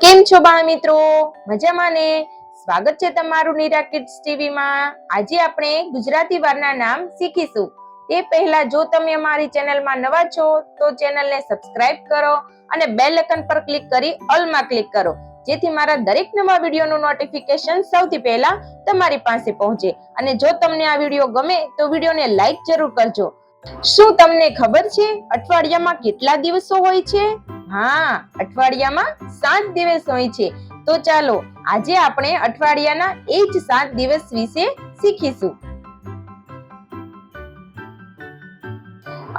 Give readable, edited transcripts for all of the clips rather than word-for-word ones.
કેમ છો બાળ મિત્રો? મજામાં ને? સ્વાગત છે તમારું નિરા કિડ્સ ટીવી માં. આજે આપણે ગુજરાતી વારના નામ શીખીશું. તે પહેલા જો તમે અમારી ચેનલમાં નવા છો તો ચેનલને સબસ્ક્રાઇબ કરો અને બેલ આઇકન પર ક્લિક કરી ઓલ માં ક્લિક કરો, જેથી મારા દરેક નવા વિડીયોનું નોટિફિકેશન સૌથી પહેલા તમારી પાસે પહોંચે. અને જો તમને આ વિડીયો ગમે તો વિડીયોને લાઈક જરૂર કરજો. શું તમને ખબર છે અઠવાડિયામાં કેટલા દિવસો હોય છે? હા, અઠવાડિયામાં 7 દિવસ હોય છે. તો ચાલો આજે આપણે અઠવાડિયાના એ જ 7 દિવસ વિશે શીખીશું.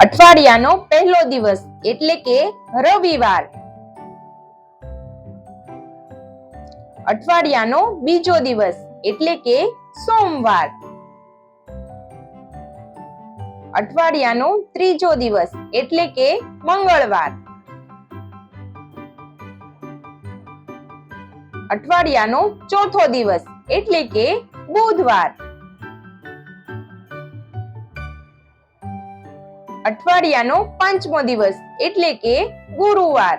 અઠવાડિયાનો પહેલો દિવસ એટલે કે રવિવાર. અઠવાડિયાનો બીજો દિવસ એટલે કે સોમવાર. અઠવાડિયાનો ત્રીજો દિવસ એટલે કે મંગળવાર. અઠવાડિયાનો ચોથો દિવસ એટલે કે બુધવાર. અઠવાડિયાનો પાંચમો દિવસ એટલે કે ગુરુવાર.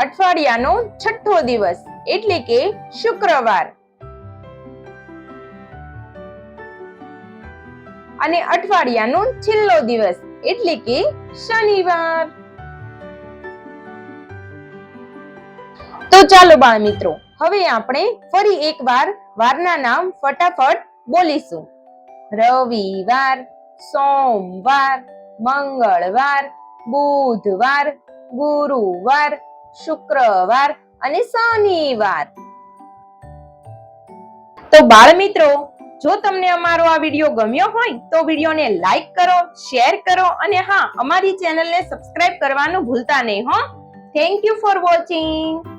અઠવાડિયાનો છઠ્ઠો દિવસ એટલે કે શુક્રવાર. અને અઠવાડિયાનો છેલ્લો દિવસ એટલે કે શનિવાર. તો ચાલો બાળ મિત્રો, હવે આપણે ફરી એકવાર વારના નામ ફટાફટ બોલીશું. રવિવાર, સોમવાર, મંગળવાર, બુધવાર, ગુરુવાર, શુક્રવાર અને શનિવાર. તો બાળ મિત્રો, જો તમને અમારો આ વિડીયો ગમ્યો હોય તો વિડીયોને લાઈક કરો, શેર કરો અને હા, અમારી ચેનલને સબસ્ક્રાઇબ કરવાનું ભૂલતા નહીં હો. Thank you for watching.